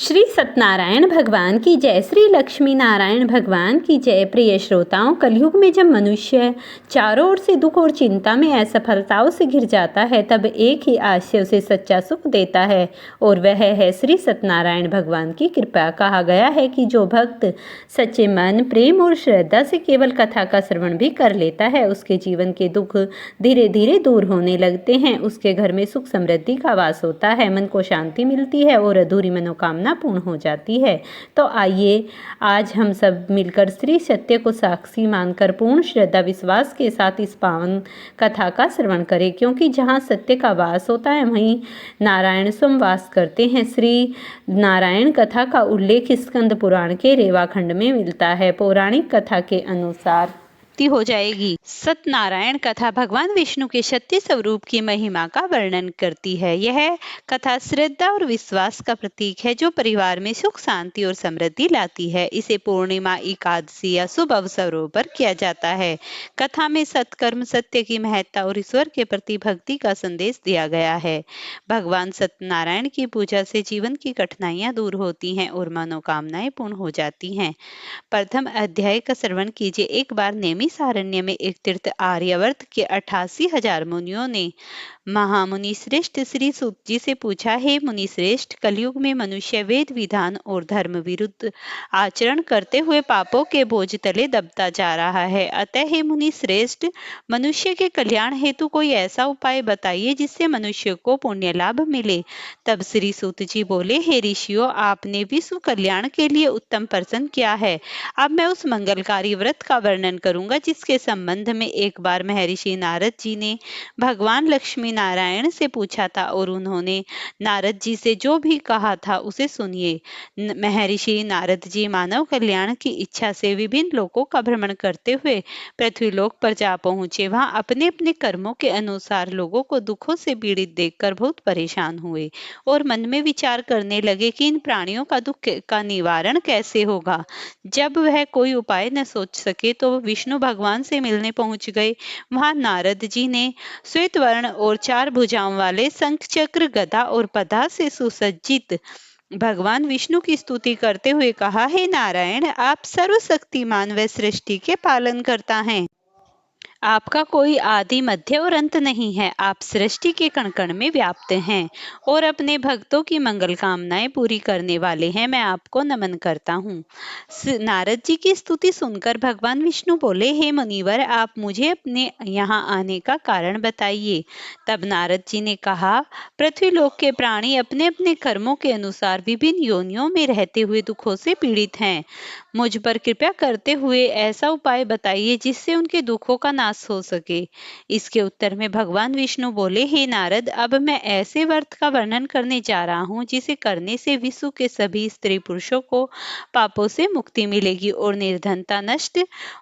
श्री सत्यनारायण भगवान की जय। श्री लक्ष्मी नारायण भगवान की जय। प्रिय श्रोताओं, कलयुग में जब मनुष्य चारों ओर से दुख और चिंता में असफलताओं से घिर जाता है, तब एक ही आश्रय उसे सच्चा सुख देता है, और वह है श्री सत्यनारायण भगवान की कृपा। कहा गया है कि जो भक्त सच्चे मन, प्रेम और श्रद्धा से केवल कथा का श्रवण भी कर लेता है, उसके जीवन के दुख धीरे धीरे दूर होने लगते हैं। उसके घर में सुख समृद्धि का वास होता है, मन को शांति मिलती है और अधूरी मनोकामना पूर्ण हो जाती है। तो आइए आज हम सब मिलकर श्री सत्य को साक्षी मानकर पूर्ण श्रद्धा विश्वास के साथ इस पावन कथा का श्रवण करें, क्योंकि जहाँ सत्य का वास होता है वहीं नारायण स्वयं वास करते हैं। श्री नारायण कथा का उल्लेख स्कंद पुराण के रेवा खंड में मिलता है। पौराणिक कथा के अनुसार हो जाएगी। सत्यनारायण कथा भगवान विष्णु के शक्ति स्वरूप की महिमा का वर्णन करती है। यह कथा श्रद्धा और विश्वास का प्रतीक है, जो परिवार में सुख, शांति और समृद्धि लाती है। इसे पूर्णिमा, एकादशी या शुभ अवसरों पर किया जाता है। कथा में सत्कर्म, सत्य की महत्ता और ईश्वर के प्रति भक्ति का संदेश दिया गया है। भगवान सत्यनारायण की पूजा से जीवन की कठिनाइयां दूर होती हैं और मनोकामनाएं पूर्ण हो जाती हैं। प्रथम अध्याय का श्रवण कीजिए। एक बार नैमिषारण्य में एक तीर्थ आर्यावर्त के 88,000 मुनियों ने महामुनि श्रेष्ठ श्री सूत जी से पूछा, हे मुनि श्रेष्ठ, कलयुग में मनुष्य वेद विधान और धर्म विरुद्ध आचरण करते हुए पापों के बोझ तले दबता जा रहा है। अतः हे मुनि श्रेष्ठ, मनुष्य के कल्याण हेतु कोई ऐसा उपाय बताइए जिससे मनुष्य को पुण्य लाभ मिले। तब श्री सूत जी बोले, हे ऋषियों, आपने विश्व कल्याण के लिए उत्तम प्रश्न किया है। अब मैं उस मंगलकारी व्रत का वर्णन करूंगा जिसके संबंध में एक बार महर्षि नारद जी ने भगवान लक्ष्मी नारायण से पूछा था, और उन्होंने नारद जी से जो भी कहा था उसे सुनिए। महर्षि नारद जी मानव कल्याण की इच्छा से विभिन्न लोकों का भ्रमण करते हुए पृथ्वीलोक पर जा पहुंचे। वहां अपने अपने कर्मों के अनुसार लोगों को दुखों से पीड़ित देखकर बहुत परेशान हुए और मन में विचार करने लगे कि इन प्राणियों का दुख का निवारण कैसे होगा। जब वह कोई उपाय न सोच सके तो विष्णु भगवान से मिलने पहुंच गए। वहां नारद जी ने श्वेत वर्ण और 4 भुजाओं वाले शंख, चक्र, गदा और पदा से सुसज्जित भगवान विष्णु की स्तुति करते हुए कहा, हे नारायण, आप सर्वशक्तिमान व सृष्टि के पालन करता हैं। आपका कोई आदि, मध्य और अंत नहीं है। आप सृष्टि के कण कण में व्याप्त हैं और अपने भक्तों की मंगल कामनाएं पूरी करने वाले हैं। मैं आपको नमन करता हूँ। नारद जी की स्तुति सुनकर भगवान विष्णु बोले, हे मुनिवर, आप मुझे अपने यहाँ आने का कारण बताइए। तब नारद जी ने कहा, पृथ्वीलोक के प्राणी अपने अपने कर्मों के अनुसार विभिन्न योनियों में रहते हुए दुखों से पीड़ित हैं। मुझ पर कृपया करते हुए ऐसा उपाय बताइए जिससे उनके दुखों का नाश हो सके। इसके उत्तर में भगवान विष्णु बोले, हे नारद, अब मैं ऐसे व्रत का वर्णन करने जा रहा हूँ जिसे करने से विश्व के सभी स्त्री पुरुषों को पापों से मुक्ति मिलेगी और निर्धनता नष्ट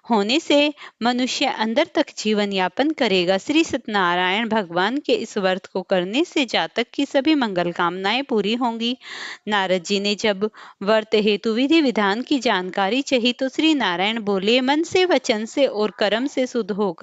होने से मनुष्य अंदर तक जीवन यापन करेगा। श्री सत्यनारायण भगवान के इस व्रत को करने से जातक की सभी मंगल कामनाएं पूरी होंगी। नारद जी ने जब व्रत हेतु विधि विधान की जानकारी चाहिए तो श्री नारायण बोले, मन से, वचन से और कर्म से शुद्ध होकर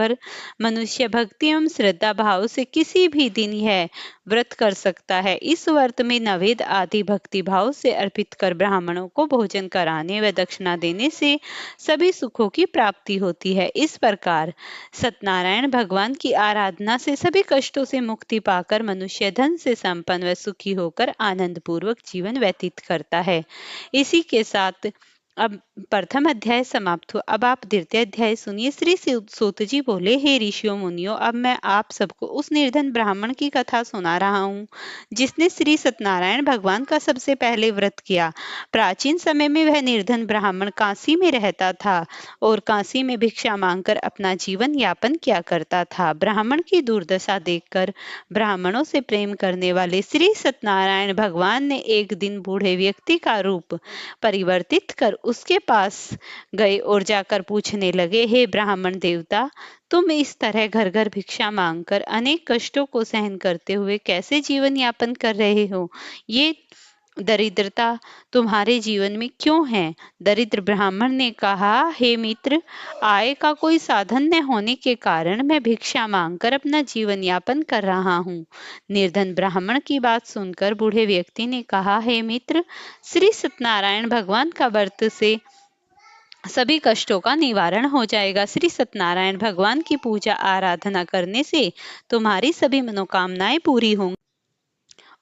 मनुष्य भक्ति एवं श्रद्धा भाव से किसी भी दिन यह व्रत कर सकता है। इस व्रत में नवेद आदि भक्ति भाव से अर्पित कर ब्राह्मणों को भोजन कराने व दक्षिणा देने से सभी सुखों की प्राप्ति होती है। इस प्रकार सत्यनारायण भगवान की आराधना से सभी कष्टों से मुक्ति पाकर मनुष्य धन से संपन्न व सुखी होकर आनंद पूर्वक जीवन व्यतीत करता है। इसी के साथ अब प्रथम अध्याय समाप्त हुआ। अब आप द्वितीय अध्याय सुनिए। श्री सूत जी बोले, हे ऋषियों मुनियों, अब मैं आप सबको उस निर्धन ब्राह्मण की कथा सुना रहा हूँ जिसने श्री सत्यनारायण भगवान का सबसे पहले व्रत किया। प्राचीन समय में वह निर्धन ब्राह्मण काशी में रहता था और काशी में भिक्षा मांगकर अपना जीवन यापन किया करता था। ब्राह्मण की दुर्दशा देखकर ब्राह्मणों से प्रेम करने वाले श्री सत्यनारायण भगवान ने एक दिन बूढ़े व्यक्ति का रूप परिवर्तित कर उसके पास गए और जाकर पूछने लगे, हे ब्राह्मण देवता, तुम इस तरह घर घर भिक्षा मांगकर अनेक कष्टों को सहन करते हुए कैसे जीवन यापन कर रहे हो? ये दरिद्रता तुम्हारे जीवन में क्यों है? दरिद्र ब्राह्मण ने कहा, हे मित्र, आय का कोई साधन न होने के कारण मैं भिक्षा मांगकर अपना जीवन यापन कर रहा हूँ। निर्धन ब्राह्मण की बात सुनकर बूढ़े व्यक्ति ने कहा, हे मित्र, श्री सत्यनारायण भगवान का व्रत से सभी कष्टों का निवारण हो जाएगा। श्री सत्यनारायण भगवान की पूजा आराधना करने से तुम्हारी सभी मनोकामनाएं पूरी होंगी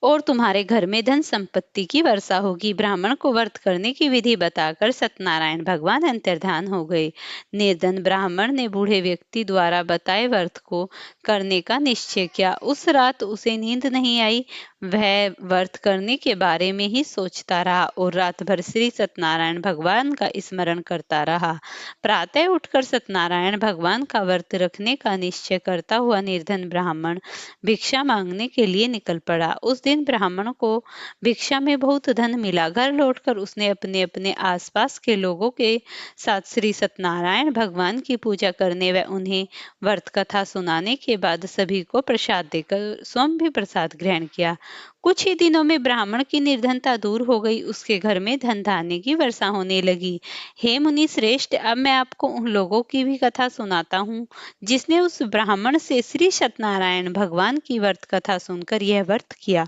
और तुम्हारे घर में धन संपत्ति की वर्षा होगी। ब्राह्मण को व्रत करने की विधि बताकर सत्यनारायण भगवान अंतर्धान हो गए। निर्धन ब्राह्मण ने बूढ़े व्यक्ति द्वारा बताए व्रत को करने का निश्चय किया। उस रात उसे नींद नहीं आई। वह व्रत करने के बारे में ही सोचता रहा और रात भर श्री सत्यनारायण भगवान का स्मरण करता रहा। प्रातः उठकर सत्यनारायण भगवान का व्रत रखने का निश्चय करता हुआ निर्धन ब्राह्मण भिक्षा मांगने के लिए निकल पड़ा। उस दिन ब्राह्मण को भिक्षा में बहुत धन मिला। घर लौटकर उसने अपने अपने आसपास के लोगों के साथ श्री सत्यनारायण भगवान की पूजा करने व उन्हें व्रत कथा सुनाने के बाद सभी को प्रसाद देकर स्वयं भी प्रसाद ग्रहण किया। कुछ ही दिनों में ब्राह्मण की निर्धनता दूर हो गई। उसके घर में धन धान्य की वर्षा होने लगी। हे मुनि श्रेष्ठ, अब मैं आपको उन लोगों की भी कथा सुनाता हूँ जिसने उस ब्राह्मण से श्री सत्यनारायण भगवान की व्रत कथा सुनकर यह व्रत किया।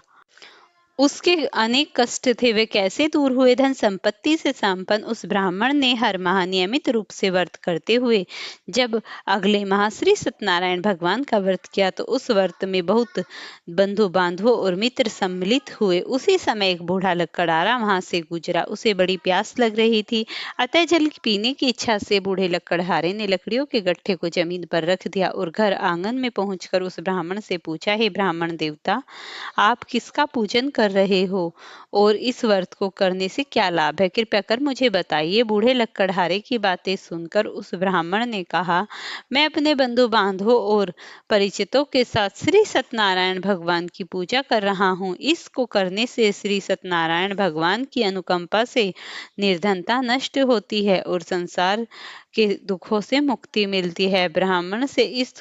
उसके अनेक कष्ट थे, वे कैसे दूर हुए। धन संपत्ति से संपन्न उस ब्राह्मण ने हर माह नियमित रूप से व्रत करते हुए जब अगले माह श्री सत्यनारायण भगवान का व्रत किया तो उस व्रत में बहुत बंधु बांधवों और मित्र सम्मिलित हुए। उसी समय एक बूढ़ा लकड़हारा वहां से गुजरा। उसे बड़ी प्यास लग रही थी, अतः जल पीने की इच्छा से बूढ़े लकड़हारे ने लकड़ियों के गट्ठे को जमीन पर रख दिया और घर आंगन में पहुंचकर उस ब्राह्मण से पूछा, हे ब्राह्मण देवता, आप किसका पूजन कर रहे हो और इस व्रत को करने से क्या लाभ है? कृपया कर मुझे बताइए। बूढ़े लकड़हारे की बातें सुनकर उस ब्राह्मण ने कहा, मैं अपने बंधु बांधवों और परिचितों के साथ श्री सत्यनारायण भगवान की पूजा कर रहा हूँ। इसको करने से श्री सत्यनारायण भगवान की अनुकंपा से निर्धनता नष्ट होती है और संसार के दुखों से मुक्ति मिलती है। ब्राह्मण से इस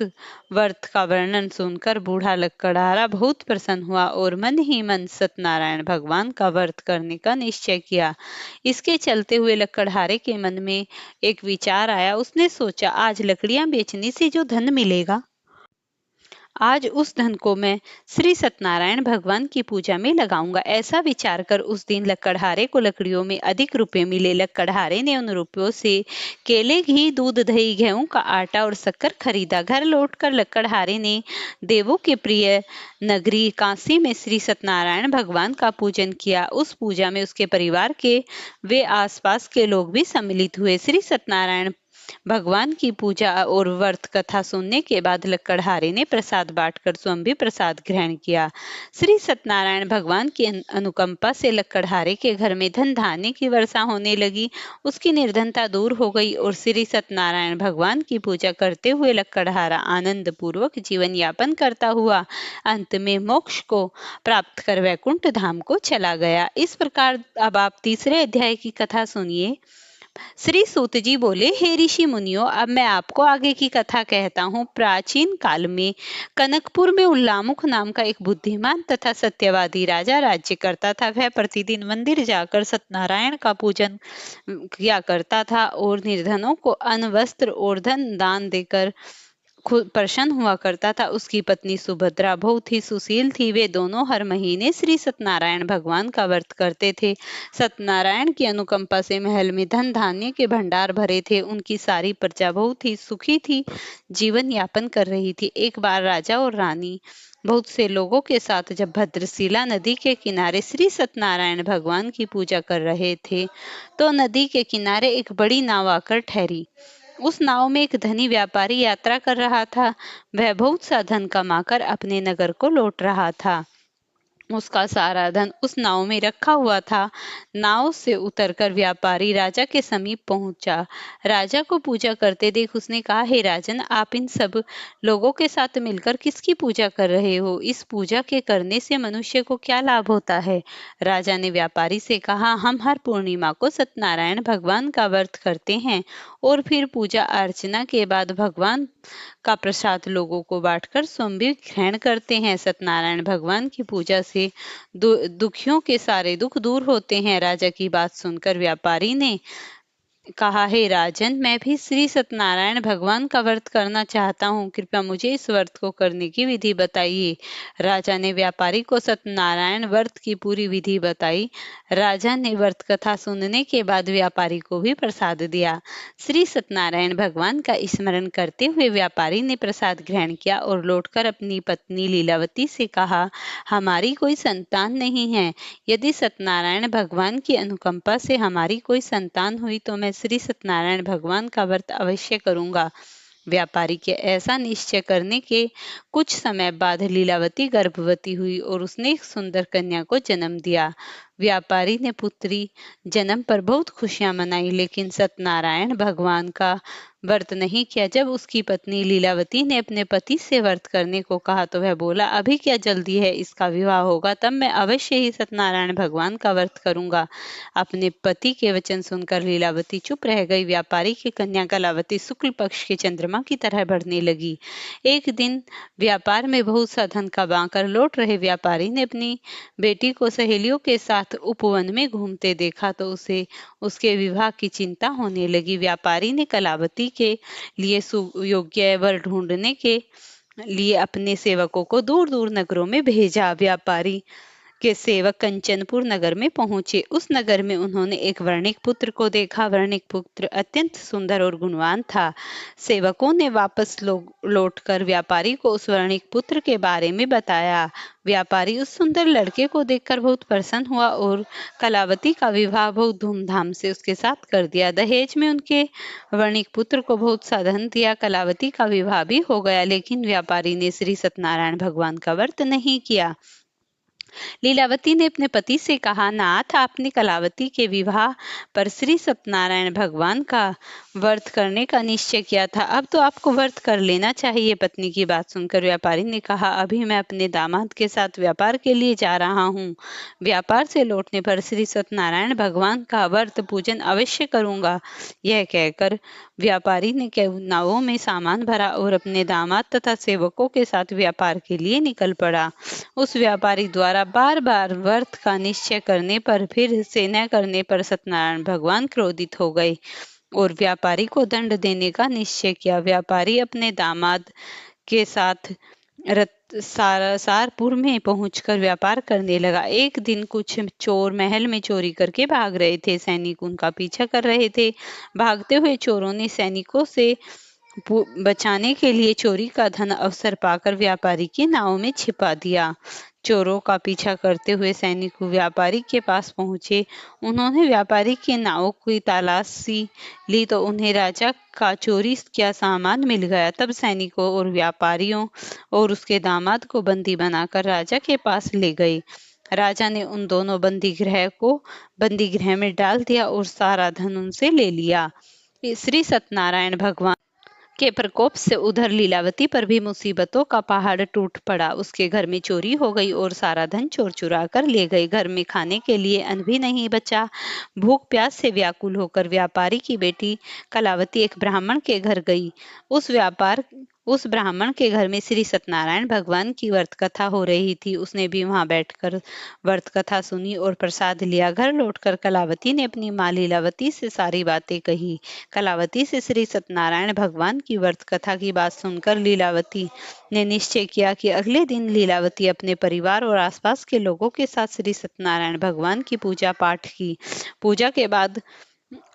व्रत का वर्णन सुनकर बूढ़ा लकड़हारा बहुत प्रसन्न हुआ और मन ही मन सत्यनारायण भगवान का व्रत करने का निश्चय किया। इसके चलते हुए लकड़हारे के मन में एक विचार आया। उसने सोचा, आज लकड़ियां बेचने से जो धन मिलेगा, आज उस धन को मैं श्री सत्यनारायण भगवान की पूजा में लगाऊंगा। ऐसा विचार कर उस दिन लकड़हारे को लकड़ियों में अधिक रुपए मिले। लकड़हारे ने उन रुपयों से केले, घी, दूध, दही, गेहूं का आटा और शक्कर खरीदा। घर लौटकर लकड़हारे ने देवों के प्रिय नगरी काशी में श्री सत्यनारायण भगवान का पूजन किया। उस पूजा में उसके परिवार के वे आसपास के लोग भी सम्मिलित हुए। श्री सत्यनारायण भगवान की पूजा और व्रत कथा सुनने के बाद लकड़हारे ने प्रसाद बांटकर स्वयं भी प्रसाद ग्रहण किया। श्री सत्यनारायण भगवान की अनुकंपा से लकड़हारे के घर में धन धान्य की वर्षा होने लगी। उसकी निर्धनता दूर हो गई और श्री सत्यनारायण भगवान की पूजा करते हुए लकड़हारा आनंद पूर्वक जीवन यापन करता हुआ अंत में मोक्ष को प्राप्त कर वैकुंठ धाम को चला गया। इस प्रकार अब आप तीसरे अध्याय की कथा सुनिए। श्री सूत जी बोले, हे ऋषि मुनियों, अब मैं आपको आगे की कथा कहता हूँ। प्राचीन काल में कनकपुर में उल्लामुख नाम का एक बुद्धिमान तथा सत्यवादी राजा राज्य करता था। वह प्रतिदिन मंदिर जाकर सत्यनारायण का पूजन किया करता था और निर्धनों को अन्न, वस्त्र और धन दान देकर खुद प्रसन्न हुआ करता था। उसकी पत्नी सुभद्रा बहुत ही सुशील थी। वे दोनों हर महीने श्री सत्यनारायण भगवान का व्रत करते थे। सत्यनारायण की अनुकंपा से महल में धन धान्य के भंडार भरे थे। उनकी सारी प्रजा बहुत ही सुखी थी, जीवन यापन कर रही थी। एक बार राजा और रानी बहुत से लोगों के साथ जब भद्रशिला नदी के किनारे श्री सत्यनारायण भगवान की पूजा कर रहे थे तो नदी के किनारे एक बड़ी नाव आकर ठहरी। उस नाव में एक धनी व्यापारी यात्रा कर रहा था। वह बहुत सा धन कमाकर अपने नगर को लौट रहा था। उसका सारा धन उस नाव में रखा हुआ था। नाव से उतरकर व्यापारी राजा के समीप पहुंचा। राजा को पूजा करते देख उसने कहा, हे राजन, आप इन सब लोगों के साथ मिलकर किसकी पूजा कर रहे हो? इस पूजा के करने से मनुष्य को क्या लाभ होता है? राजा ने व्यापारी से कहा, हम हर पूर्णिमा को सत्यनारायण भगवान का व्रत करते हैं और फिर पूजा अर्चना के बाद भगवान का प्रसाद लोगों को बांटकर स्वयं भी ग्रहण करते हैं। सत्यनारायण भगवान की पूजा से दुखियों के सारे दुख दूर होते हैं। राजा की बात सुनकर व्यापारी ने कहा, हे राजन, मैं भी श्री सत्यनारायण भगवान का व्रत करना चाहता हूँ, कृपया मुझे इस व्रत को करने की विधि बताइए। राजा ने व्यापारी को सत्यनारायण व्रत की पूरी विधि बताई। राजा ने व्रत कथा सुनने के बाद व्यापारी को भी प्रसाद दिया। श्री सत्यनारायण भगवान का स्मरण करते हुए व्यापारी ने प्रसाद ग्रहण किया और लौटकर अपनी पत्नी लीलावती से कहा, हमारी कोई संतान नहीं है। यदि सत्यनारायण भगवान की अनुकंपा से हमारी कोई संतान हुई तो मैं श्री सत्यनारायण भगवान का व्रत अवश्य करूंगा। व्यापारी के ऐसा निश्चय करने के कुछ समय बाद लीलावती गर्भवती हुई और उसने एक सुंदर कन्या को जन्म दिया। व्यापारी ने पुत्री जन्म पर बहुत खुशियां मनाई, लेकिन सत्यनारायण भगवान का व्रत नहीं किया। जब उसकी पत्नी लीलावती ने अपने पति से व्रत करने को कहा तो वह बोला, अभी क्या जल्दी है, इसका विवाह होगा तब मैं अवश्य ही सत्यनारायण भगवान का व्रत करूंगा। अपने पति के वचन सुनकर लीलावती चुप रह गई। व्यापारी की कन्या कलावती शुक्ल पक्ष के चंद्रमा की तरह बढ़ने लगी। एक दिन व्यापार में बहुत सा धन कमाकर लौट रहे व्यापारी ने अपनी बेटी को सहेलियों के साथ उपवन में घूमते देखा तो उसे उसके विवाह की चिंता होने लगी। व्यापारी ने कलावती के लिए सुयोग्य वर ढूंढने के लिए अपने सेवकों को दूर दूर नगरों में भेजा। व्यापारी के सेवक कंचनपुर नगर में पहुंचे। उस नगर में उन्होंने एक वर्णिक पुत्र को देखा। वर्णिक पुत्र अत्यंत सुंदर और गुणवान था। सेवकों ने वापस लौटकर व्यापारी को उस वर्णिक पुत्र के बारे में बताया। व्यापारी उस सुंदर लड़के को देखकर बहुत प्रसन्न हुआ और कलावती का विवाह बहुत धूमधाम से उसके साथ कर दिया। दहेज में उनके वर्णिक पुत्र को बहुत सा धन दिया। कलावती का विवाह भी हो गया, लेकिन व्यापारी ने श्री सत्यनारायण भगवान का व्रत नहीं किया। लीलावती ने अपने पति से कहा, नाथ, आपने कलावती के विवाह पर श्री सत्यनारायण भगवान का व्रत करने का निश्चय किया था, अब तो आपको व्रत कर लेना चाहिए। पत्नी की बात सुनकर व्यापारी ने कहा, अभी मैं अपने दामाद के साथ व्यापार के लिए जा रहा हूँ। व्यापार से लौटने पर श्री सत्यनारायण भगवान का व्रत पूजन अवश्य करूंगा। यह कहकर व्यापारी ने नावों में सामान भरा और अपने दामाद तथा सेवकों के साथ व्यापार के लिए निकल पड़ा। उस व्यापारी द्वारा बार बार व्रत का निश्चय करने पर फिर से न करने पर सत्यनारायण भगवान क्रोधित हो गए और व्यापारी को दंड देने का निश्चय किया। व्यापारी अपने दामाद के साथ सारपुर में पहुंचकर व्यापार करने लगा। एक दिन कुछ चोर महल में चोरी करके भाग रहे थे। सैनिक उनका पीछा कर रहे थे। भागते हुए चोरों ने सैनिकों से बचाने के लिए चोरी का धन अवसर पाकर व्यापारी की नाव में छिपा दिया। चोरों का पीछा करते हुए सैनिक व्यापारी के पास पहुंचे। उन्होंने व्यापारी की नाव की तलाशी ली तो उन्हें राजा का चोरी किया सामान मिल गया। तब सैनिकों और व्यापारियों और उसके दामाद को बंदी बनाकर राजा के पास ले गए। राजा ने उन दोनों बंदी गृह में डाल दिया और सारा धन उनसे ले लिया। श्री सत्यनारायण भगवान के प्रकोप से उधर लीलावती पर भी मुसीबतों का पहाड़ टूट पड़ा। उसके घर में चोरी हो गई और सारा धन चोर चुरा कर ले गए। घर में खाने के लिए अन्न भी नहीं बचा। भूख प्यास से व्याकुल होकर व्यापारी की बेटी कलावती एक ब्राह्मण के घर गई। उस ब्राह्मण के घर में श्री सत्यनारायण भगवान की व्रत कथा हो रही थी। उसने भी वहां बैठकर व्रत कथा सुनी और प्रसाद लिया। घर लौटकर कलावती ने अपनी माँ लीलावती से सारी बातें कही। कलावती से श्री सत्यनारायण भगवान की व्रत कथा की बात सुनकर लीलावती ने निश्चय किया कि अगले दिन लीलावती अपने परिवार और आसपास के लोगों के साथ श्री सत्यनारायण भगवान की पूजा पाठ की। पूजा के बाद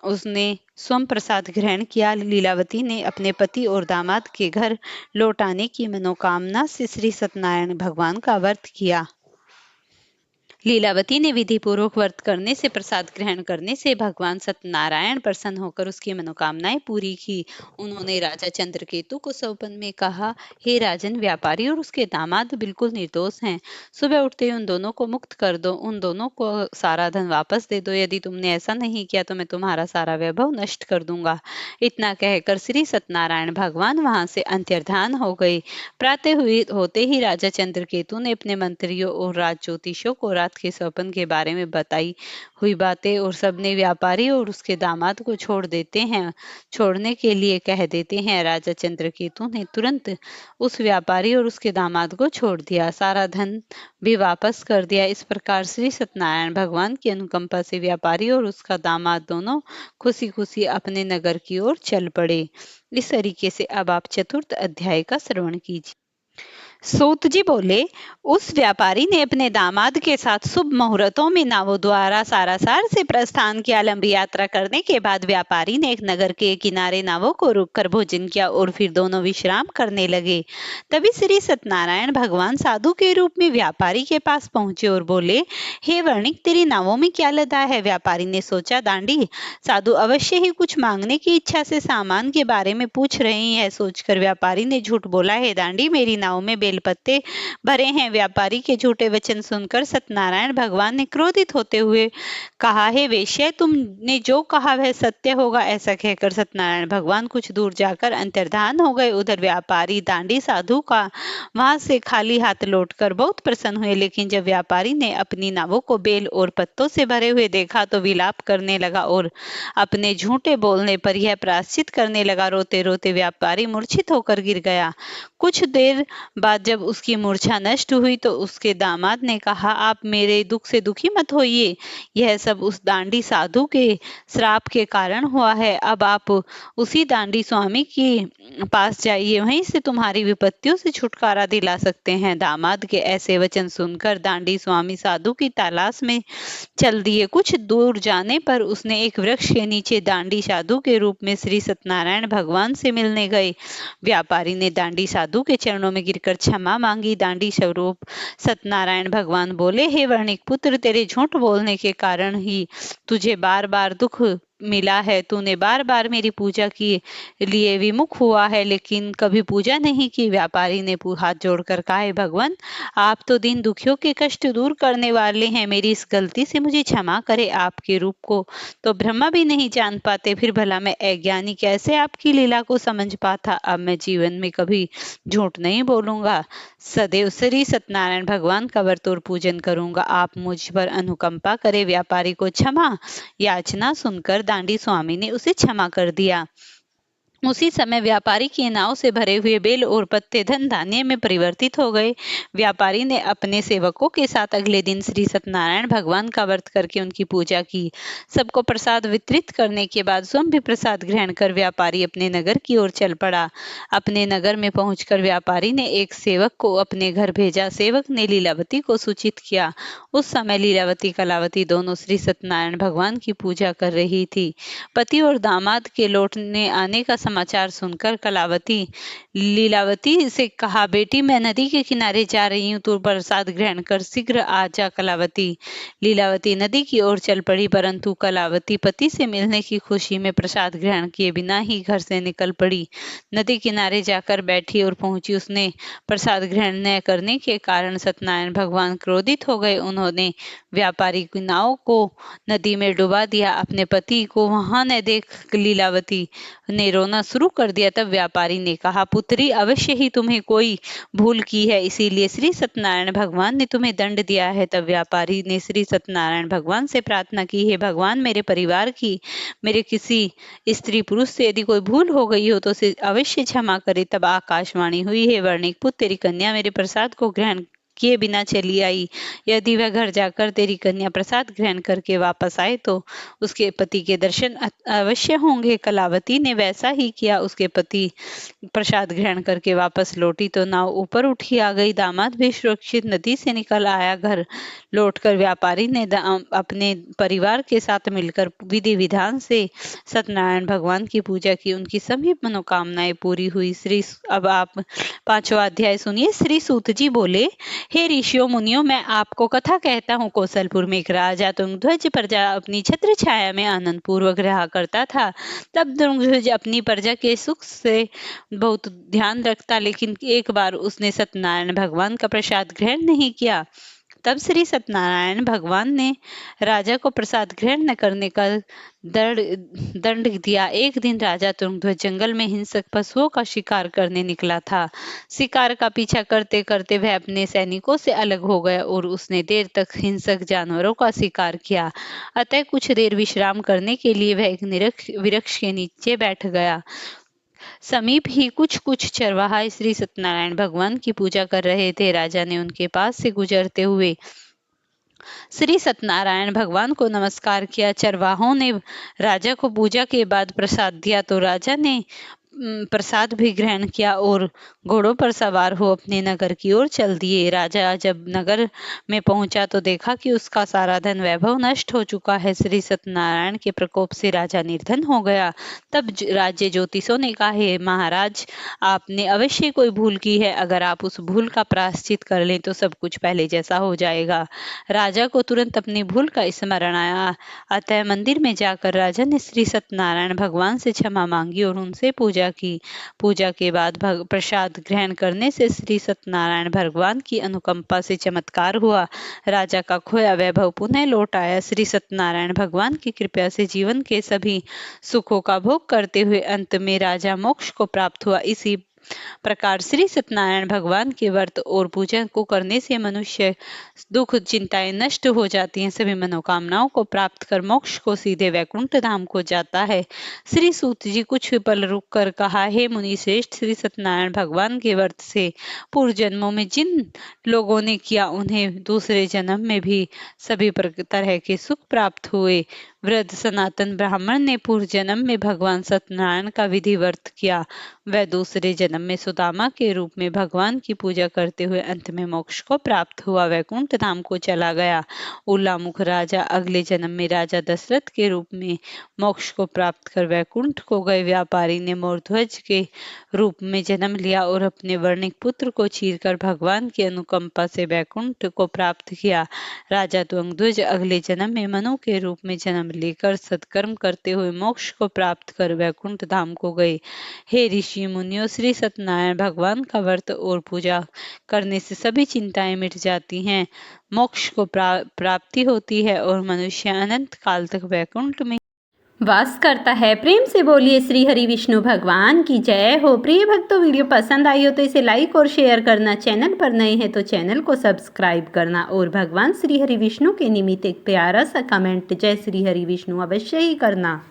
उसने स्वयं प्रसाद ग्रहण किया। लीलावती ने अपने पति और दामाद के घर लौट आने की मनोकामना से श्री सत्यनारायण भगवान का व्रत किया। लीलावती ने विधि पूर्वक व्रत करने से, प्रसाद ग्रहण करने से भगवान सत्यनारायण प्रसन्न होकर उसकी मनोकामनाएं पूरी की। उन्होंने राजा चंद्रकेतु को स्वप्न में कहा, हे राजन, व्यापारी और उसके दामाद बिल्कुल निर्दोष हैं। सुबह उठते ही उन दोनों को मुक्त कर दो, उन दोनों को सारा धन वापस दे दो। यदि तुमने ऐसा नहीं किया तो मैं तुम्हारा सारा वैभव नष्ट कर दूंगा। इतना कहकर श्री सत्यनारायण भगवान वहां से अंतर्धान हो गए। प्रातः होते ही राजा चंद्रकेतु ने अपने मंत्रियों और राज ज्योतिषियों को रात रात के स्वप्न के बारे में बताई हुई बातें और सबने व्यापारी और उसके दामाद को छोड़ने के लिए कह देते हैं। राजा चंद्रकेतु ने तुरंत उस व्यापारी और उसके दामाद को छोड़ दिया, सारा धन भी वापस कर दिया। इस प्रकार श्री सत्यनारायण भगवान की अनुकंपा से व्यापारी और उसका दामाद दोनों खुशी खुशी अपने नगर की ओर चल पड़े। इस तरीके से अब आप चतुर्थ अध्याय का श्रवण कीजिए। सूत जी बोले, उस व्यापारी ने अपने दामाद के साथ शुभ मुहूर्तों में नावों द्वारा सारासार से प्रस्थान किया। लंबी यात्रा करने के बाद व्यापारी ने एक नगर के किनारे नावों को रोककर भोजन किया और फिर दोनों विश्राम करने लगे। तभी श्री सत्यनारायण भगवान साधु के रूप में व्यापारी के पास पहुंचे और बोले, हे वर्णिक, तेरी नावों में क्या लदा है? व्यापारी ने सोचा, दांडी साधु अवश्य ही कुछ मांगने की इच्छा से सामान के बारे में पूछ रहे हैं। सोचकर व्यापारी ने झूठ बोला, है दांडी, मेरी नाव में बेलपत्ते भरे हैं। व्यापारी के झूठे वचन सुनकर सत्यनारायण भगवान ने क्रोधित होते हुए कहा, हे वेश्या, तुमने जो कहा वह सत्य होगा। ऐसा कहकर सत्यनारायण भगवान कुछ दूर जाकर अंतर्धान हो गए। उधर व्यापारी दांडी साधु का वहां से खाली हाथ लौटकर बहुत प्रसन्न हुए, लेकिन जब व्यापारी ने अपनी नावों को बेल और पत्तों से भरे हुए देखा तो विलाप करने लगा और अपने झूठे बोलने पर यह प्रायश्चित करने लगा। रोते रोते व्यापारी मूर्छित होकर गिर गया। कुछ देर बाद जब उसकी मूर्छा नष्ट हुई तो उसके दामाद ने कहा, आप मेरे दुख से दुखी मत होइए, यह सब उस दांडी साधु के श्राप के कारण हुआ है। अब आप उसी दांडी स्वामी के पास जाइए, वहीं से तुम्हारी विपत्तियों से छुटकारा दिला सकते हैं। दामाद के ऐसे वचन सुनकर दांडी स्वामी साधु की तलाश में चल दिए। कुछ दूर जाने पर उसने एक वृक्ष के नीचे दांडी साधु के रूप में श्री सत्यनारायण भगवान से मिलने गए। व्यापारी ने दांडी साधु के चरणों में गिरकर क्षमा मांगी। दांडी स्वरूप सत्यनारायण भगवान बोले, हे वर्णिक पुत्र, तेरे झूठ बोलने के कारण ही तुझे बार बार दुख मिला है। तूने बार बार मेरी पूजा के लिए विमुख हुआ है, लेकिन कभी पूजा नहीं की। व्यापारी ने हाथ जोड़कर कहा, भगवान, आप तो दीन दुखियों के कष्ट दूर करने वाले हैं, मेरी इस गलती से मुझे क्षमा करे। आपके रूप को तो ब्रह्मा भी नहीं जान पाते, फिर भला मैं अज्ञानी कैसे आपकी लीला को समझ पाता। अब मैं जीवन में कभी झूठ नहीं बोलूंगा, सदैव श्री सत्यनारायण भगवान का व्रत और पूजन करूंगा। आप मुझ पर अनुकंपा करे। व्यापारी को क्षमा याचना सुनकर दांडी स्वामी ने उसे क्षमा कर दिया। उसी समय व्यापारी की नाव से भरे हुए बेल और पत्ते धन धान्य में परिवर्तित हो गए। व्यापारी ने अपने सेवकों के साथ अगले दिन श्री सत्यनारायण भगवान का व्रत करके उनकी पूजा की। सबको प्रसाद वितरित करने के बाद स्वयं भी प्रसाद ग्रहण कर व्यापारी अपने नगर की ओर चल पड़ा। अपने नगर में पहुंचकर व्यापारी ने एक सेवक को अपने घर भेजा। सेवक ने लीलावती को सूचित किया। उस समय लीलावती कलावती दोनों श्री सत्यनारायण भगवान की पूजा कर रही थी। पति और दामाद के लौटने आने का समाचार सुनकर कलावती लीलावती से कहा, बेटी, मैं नदी के किनारे जा रही हूँ, तू प्रसाद ग्रहण कर शीघ्र आ जा। कलावती लीलावती नदी की ओर चल पड़ी, परंतु कलावती पति से मिलने की खुशी में प्रसाद ग्रहण किए बिना ही घर से निकल पड़ी। नदी किनारे जाकर बैठी और पहुंची। उसने प्रसाद ग्रहण न करने के कारण सत्यनारायण भगवान क्रोधित हो गए। उन्होंने व्यापारी की नाव को नदी में डुबा दिया। अपने पति को वहां न देख लीलावती ने रोना शुरू कर दिया। तब व्यापारी ने कहा, पुत्री, अवश्य ही तुम्हें कोई भूल की है, इसीलिए श्री सत्यनारायण भगवान ने तुम्हें दंड दिया है। तब व्यापारी ने श्री सत्यनारायण भगवान से प्रार्थना की, हे भगवान, मेरे परिवार की, मेरे किसी स्त्री पुरुष से यदि कोई भूल हो गई हो तो उसे अवश्य क्षमा करे। तब आकाशवाणी हुई, हे वर्णिक पुत्र, तेरी कन्या मेरे प्रसाद को ग्रहण किए बिना चली आई। यदि वह घर जाकर तेरी कन्या प्रसाद ग्रहण करके वापस आए तो उसके पति के दर्शन अवश्य होंगे। कलावती ने वैसा ही किया। उसके पति प्रसाद ग्रहण करके वापस लौटी तो नाव ऊपर उठी आ गई। दामाद भी सुरक्षित नदी से निकल आया। घर लौटकर व्यापारी ने अपने परिवार के साथ मिलकर विधि विधान से सत्यनारायण भगवान की पूजा की। उनकी सभी मनोकामनाएं पूरी हुई। अब आप 5वां अध्याय सुनिए। श्री सूत जी बोले, हे ऋषियों मुनियों, मैं आपको कथा कहता हूँ। कौशलपुर में एक राजा तुंगध्वज प्रजा अपनी छत्र छाया में आनंद पूर्वक रहा करता था। तब तुंगध्वज अपनी प्रजा के सुख से बहुत ध्यान रखता, लेकिन एक बार उसने सत्यनारायण भगवान का प्रसाद ग्रहण नहीं किया। तब श्री सत्यनारायण भगवान ने राजा को प्रसाद ग्रहण न करने का दंड दिया। एक दिन राजा तुंगध्वज जंगल में हिंसक पशुओं का शिकार करने निकला था। शिकार का पीछा करते करते वह अपने सैनिकों से अलग हो गया और उसने देर तक हिंसक जानवरों का शिकार किया। अतः कुछ देर विश्राम करने के लिए वह एक वृक्ष के नीचे बैठ गया। समीप ही कुछ कुछ चरवाहा श्री सत्यनारायण भगवान की पूजा कर रहे थे। राजा ने उनके पास से गुजरते हुए श्री सत्यनारायण भगवान को नमस्कार किया। चरवाहों ने राजा को पूजा के बाद प्रसाद दिया तो राजा ने प्रसाद भी ग्रहण किया और घोड़ों पर सवार हो अपने नगर की ओर चल दिए। राजा जब नगर में पहुंचा तो देखा कि उसका सारा धन वैभव नष्ट हो चुका है। श्री सत्यनारायण के प्रकोप से राजा निर्धन हो गया। तब राज्य ज्योतिषों ने कहा, हे महाराज, आपने अवश्य कोई भूल की है। अगर आप उस भूल का प्रायश्चित कर लें तो सब कुछ पहले जैसा हो जाएगा। राजा को तुरंत अपनी भूल का स्मरण आया। अतः मंदिर में जाकर राजा ने श्री सत्यनारायण भगवान से क्षमा मांगी और उनसे पूजा की। पूजा के बाद प्रसाद ग्रहण करने से श्री सत्यनारायण भगवान की अनुकंपा से चमत्कार हुआ। राजा का खोया वैभव पुनः लौट आया। श्री सत्यनारायण भगवान की कृपा से जीवन के सभी सुखों का भोग करते हुए अंत में राजा मोक्ष को प्राप्त हुआ। इसी प्रकार श्री सत्यनारायण भगवान के व्रत और पूजन को करने से मनुष्य दुख चिंताएं नष्ट हो जाती हैं, सभी मनोकामनाओं को प्राप्त कर मोक्ष को सीधे वैकुंठ धाम को जाता है। श्री सूत जी कुछ पल रुक कर कहा, हे मुनि श्रेष्ठ, श्री सत्यनारायण भगवान के व्रत से पूर्व जन्मों में जिन लोगों ने किया उन्हें दूसरे जन्म में भी सभी तरह के सुख प्राप्त हुए। वृद्ध सनातन ब्राह्मण ने पूर्व जन्म में भगवान सत्यनारायण का विधि व्रत किया। वह दूसरे जन्म में सुदामा के रूप में भगवान की पूजा करते हुए अंत में मोक्ष को प्राप्त हुआ, वैकुंठ धाम को चला गया। उल्लामुख राजा अगले जन्म में राजा दशरथ के रूप में मोक्ष को प्राप्त कर वैकुंठ को गए। व्यापारी ने मोरध्वज के रूप में जन्म लिया और अपने वर्णिक पुत्र को चीरकर भगवान की अनुकंपा से वैकुंठ को प्राप्त किया। राजा तुंगध्वज अगले जन्म में मनु के रूप में जन्म लेकर सत्कर्म करते हुए मोक्ष को प्राप्त कर वैकुंठ धाम को गए। हे ऋषि मुनियों, श्री सत्यनारायण भगवान का व्रत और पूजा करने से सभी चिंताएं मिट जाती हैं, मोक्ष को प्राप्ति होती है और मनुष्य अनंत काल तक वैकुंठ में वास करता है। प्रेम से बोलिए श्री हरि विष्णु भगवान की जय हो। प्रिय भक्तों, वीडियो पसंद आई हो तो इसे लाइक और शेयर करना, चैनल पर नए हैं तो चैनल को सब्सक्राइब करना और भगवान श्री हरि विष्णु के निमित्त एक प्यारा सा कमेंट जय श्री हरि विष्णु अवश्य ही करना।